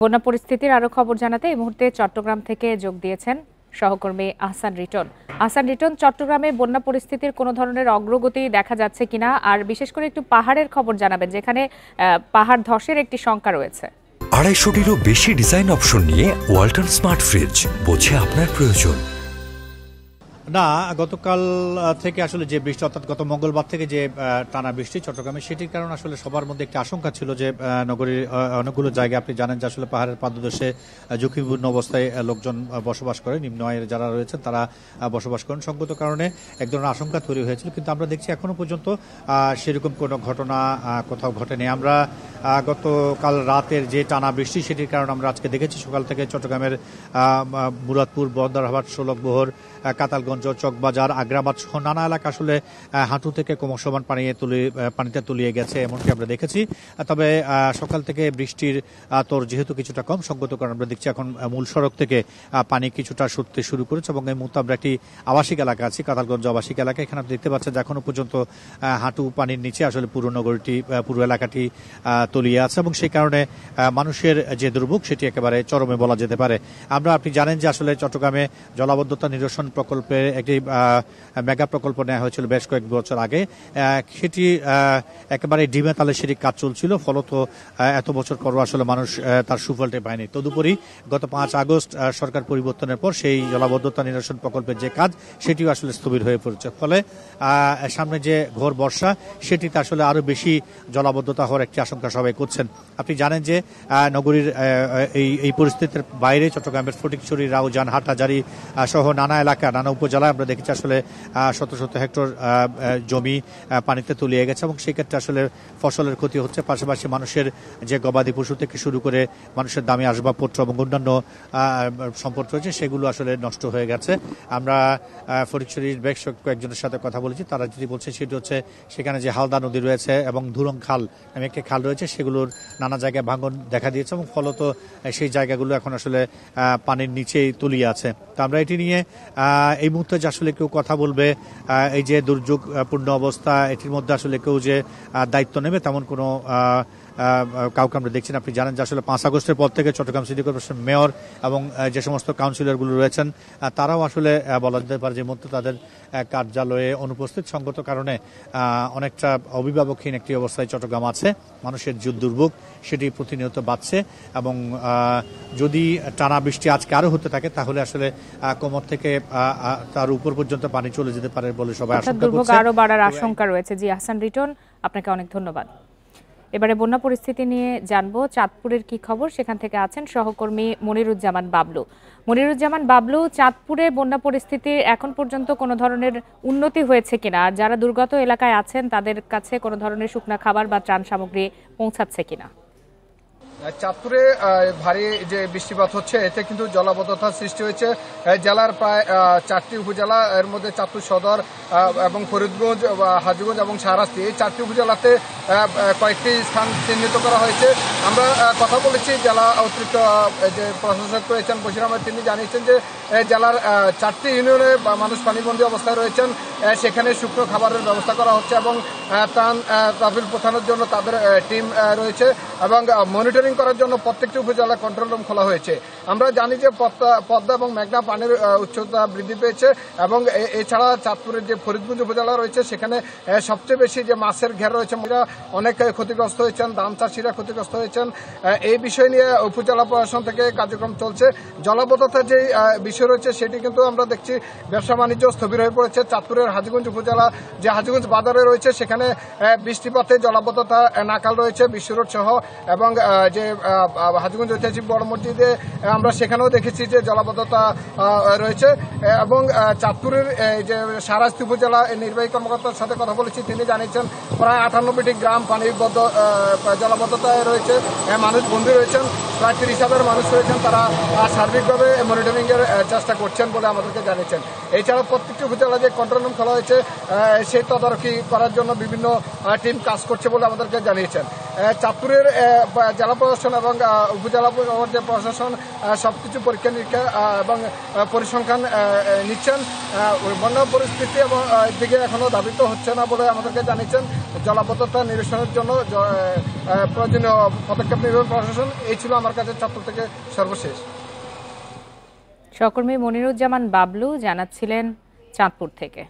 বন্যা পরিস্থিতির আরো খবর জানাতে এই মুহূর্তে চট্টগ্রাম থেকে যোগ দিয়েছেন সহকর্মী আহসান রিটন। আহসান রিটন, চট্টগ্রামে বন্যা পরিস্থিতির কোনো ধরনের অগ্রগতি দেখা যাচ্ছে কিনা, আর বিশেষ করে একটু পাহাড়ের খবর জানাবেন, যেখানে পাহাড় ধসের একটি শঙ্কা রয়েছে। 250-টিরও বেশি ডিজাইন অপশন নিয়ে ওয়ালটন স্মার্ট ফ্রিজ, বোঝে আপনার প্রয়োজন। না, গতকাল থেকে আসলে যে বৃষ্টি, অর্থাৎ গত মঙ্গলবার থেকে যে টানা বৃষ্টি চট্টগ্রামে, সেটির কারণে আসলে সবার মধ্যে একটি আশঙ্কা ছিল যে নগরীর অনেকগুলো জায়গায় আপনি জানেন যে আসলে পাহাড়ের পাদদেশে ঝুঁকিপূর্ণ অবস্থায় লোকজন বসবাস করে, নিম্ন আয়ের যারা রয়েছেন তারা বসবাস করেন। সঙ্গত কারণে এক ধরনের আশঙ্কা তৈরি হয়েছিল, কিন্তু আমরা দেখছি এখনো পর্যন্ত সেরকম কোনো ঘটনা কোথাও ঘটেনি। আমরা গতকাল রাতের যে টানা বৃষ্টি, সেটির কারণে আমরা আজকে দেখেছি সকাল থেকে চট্টগ্রামের মুরাদপুর, বন্দরহাট, ষোলকবহর, কাতালগঞ্জ, চকবাজার, আগ্রাবাদ সহ নানা এলাকা আসলে হাঁটু থেকে ক্রমশমান পানিতে তলিয়ে গেছে, এমনকি আমরা দেখেছি। তবে সকাল থেকে বৃষ্টির তোর যেহেতু কিছুটা কম, সঙ্গত কারণে আমরা দেখছি এখন মূল সড়ক থেকে পানি কিছুটা সরতে শুরু করেছে। এবং এই মুহূর্তে আমরা একটি আবাসিক এলাকা আছি, কাতালগঞ্জ আবাসিক এলাকা। এখানে আপনি দেখতে পাচ্ছেন যে এখনো পর্যন্ত হাঁটু পানির নিচে আসলে পুরো নগরীটি, পুরো এলাকাটি তলিয়ে আছে, এবং সেই কারণে মানুষের যে দুর্ভোগ সেটি একেবারে চরমে বলা যেতে পারে। আপনি জানেন যে আসলে চট্টগ্রামে জলাবদ্ধতা নিরসন প্রকল্পে একটি মেগা প্রকল্প নেওয়া হয়েছিল বেশ কয়েক বছর আগে। সেটি একেবারে ডিমে তালে সেটি কাজ চলছিল, ফলত এত বছর পরও আসলে মানুষ তার সুফলটি পায়নি। তদুপরি গত 5 আগস্ট সরকার পরিবর্তনের পর সেই জলাবদ্ধতা নিরসন প্রকল্পের যে কাজ, সেটিও আসলে স্থবির হয়ে পড়েছে। ফলে সামনে যে ঘোর বর্ষা, সেটিতে আসলে আরো বেশি জলাবদ্ধতা হওয়ার একটি আশঙ্কা সবাই করছেন। আপনি জানেন যে নগরীর এই পরিস্থিতির বাইরে চট্টগ্রামের ফটিকছড়ি, রাউজান, হাটহাজারী সহ নানা এলাকা, নানা উপজেলায় আমরা দেখেছি আসলে শত শত হেক্টর জমি পানিতে তলিয়ে গেছে, এবং সেই ক্ষেত্রে আসলে ফসলের ক্ষতি হচ্ছে। পাশাপাশি মানুষের যে গবাদি পশু থেকে শুরু করে মানুষের দামি আসবাবপত্র এবং অন্যান্য সম্পদ রয়েছে, সেগুলো আসলে নষ্ট হয়ে গেছে। আমরা ফটিকছড়ির বেশ কয়েকজনের সাথে কথা বলেছি, তারা যেটি বলছে সেটি হচ্ছে সেখানে যে হালদা নদী রয়েছে এবং ধুরং খাল নামে একটি খাল রয়েছে, সেগুলোর নানা জায়গায় ভাঙন দেখা দিয়েছে, এবং ফলত সেই জায়গাগুলো এখন আসলে পানির নিচেই তলিয়ে আছে। তো আমরা এটি নিয়ে এই মুহূর্তে যে আসলে কেউ কথা বলবে, এই যে দুর্যোগপূর্ণ অবস্থা, এটির মধ্যে আসলে কেউ যে দায়িত্ব নেবে তেমন কোনো কাউকে আমরা দেখছি না। আপনি জানেন যে আসলে 5 আগস্টের পর থেকে চট্টগ্রাম সিটি কর্পোরেশন মেয়র এবং যে সমস্ত কাউন্সিলরগুলো রয়েছেন, তারাও আসলে বলা যেতে পারে যে মধ্যে তাদের কার্যালয়ে অনুপস্থিত। সঙ্গত কারণে অনেকটা অভিভাবকহীন একটি অবস্থায় চট্টগ্রাম আছে। মানুষের যে দুর্ভোগ সেটি প্রতিনিয়ত বাড়ছে, এবং যদি টানা বৃষ্টি আজকে আরো হতে থাকে, তাহলে আসলে কোমর থেকে তার উপর পর্যন্ত পানি চলে যেতে পারে বলে সবাই আশঙ্কা করছে। আরো বাড়ার আশঙ্কা রয়েছে। জি, আহসান রিটন, আপনাকে অনেক ধন্যবাদ। এবারে বন্যা পরিস্থিতি নিয়ে জানবো চাঁদপুরের কি খবর, সেখান থেকে আছেন সহকর্মী মনিরুজ্জামান বাবলু। মনিরুজ্জামান বাবলু, চাঁদপুরে বন্যা পরিস্থিতির এখন পর্যন্ত কোনো ধরনের উন্নতি হয়েছে কিনা, আর যারা দুর্গত এলাকায় আছেন তাদের কাছে কোনো ধরনের শুকনা খাবার বা ত্রাণ সামগ্রী পৌঁছাচ্ছে কিনা? চাঁদপুরে ভারী যে বৃষ্টিপাত হচ্ছে, এতে কিন্তু জলাবদ্ধতার সৃষ্টি হয়েছে। জেলার প্রায় 4টি উপজেলা, এর মধ্যে চাঁদপুর সদর এবং ফরিদগঞ্জ, হাজীগঞ্জ এবং শাহরাস্তি, এই 4টি উপজেলাতে কয়েকটি স্থান চিহ্নিত করা হয়েছে। আমরা কথা বলেছি জেলা অতিরিক্ত যে প্রশাসক রয়েছেন বশির আহমেদ, তিনি জানিয়েছেন যে জেলার 4টি ইউনিয়নে মানুষ পানিবন্দী অবস্থায় রয়েছেন, সেখানে শুকনো খাবারের ব্যবস্থা করা হচ্ছে, এবং ত্রাণ তহবিল পৌঁছানোর জন্য তাদের টিম রয়েছে, এবং মনিটরিং করার জন্য প্রত্যেকটি উপজেলা কন্ট্রোল রুম খোলা হয়েছে। আমরা জানি যে পদ্মা এবং মেঘনা পানির উচ্চতা বৃদ্ধি পেয়েছে, এবং এছাড়া চাঁদপুরের যে ফরিদগঞ্জ উপজেলা রয়েছে, সেখানে সবচেয়ে বেশি যে মাছের ঘের রয়েছে, অনেক ক্ষতিগ্রস্ত হয়েছেন, ধান চাষিরা ক্ষতিগ্রস্ত হয়েছেন। এই বিষয় নিয়ে উপজেলা প্রশাসন থেকে কার্যক্রম চলছে। জলাবদ্ধতার যে বিষয় রয়েছে, সেটি কিন্তু আমরা দেখছি ব্যবসা বাণিজ্য স্থবির হয়ে পড়েছে। চাঁদপুরের হাজীগঞ্জ উপজেলা যে হাজীগঞ্জ বাজারে রয়েছে, সেখানে বৃষ্টিপাতে জলাবদ্ধতা নাকাল রয়েছে, বিশ্ব রোড সহ, এবং যে হাজীগঞ্জ ঐতিহাসিক বড় মসজিদে আমরা সেখানেও দেখেছি যে জলাবদ্ধতা রয়েছে। এবং চাঁদপুরের যে শাহরাস্তি উপজেলা নির্বাহী কর্মকর্তার সাথে কথা বলেছি, তিনি জানিয়েছেন প্রায় 98টি গ্রাম পানিবদ্ধ জলাবদ্ধতায় রয়েছে, মানুষ বন্দী রয়েছেন, প্রায় 30,000 মানুষ রয়েছেন, তারা সার্বিকভাবে মনিটরিং এর চেষ্টা করছেন বলে আমাদেরকে জানিয়েছেন। এছাড়া প্রত্যেকটি উপজেলা যে কন্ট্রোল রুম খোলা হয়েছে, সেই তদারকি করার জন্য বিভিন্ন টিম কাজ করছে বলে আমাদেরকে জানিয়েছেন। চাঁদপুরের জেলা প্রশাসন এবং উপজেলা যে প্রশাসন সবকিছু পরীক্ষা নিরীক্ষা এবং পরিসংখ্যান নিচ্ছেন। বন্যা পরিস্থিতি এবং দিকে এখনো ধাবিত হচ্ছে না বলে আমাদেরকে জানিয়েছেন। জলাবদ্ধতা নিরসনের জন্য প্রয়োজনীয় পদক্ষেপ নেবে প্রশাসন। এই ছিল আমার কাছে চাঁদপুর থেকে সর্বশেষ। সহকর্মী মনিরুজ্জামান বাবলু জানাচ্ছিলেন চাঁদপুর থেকে।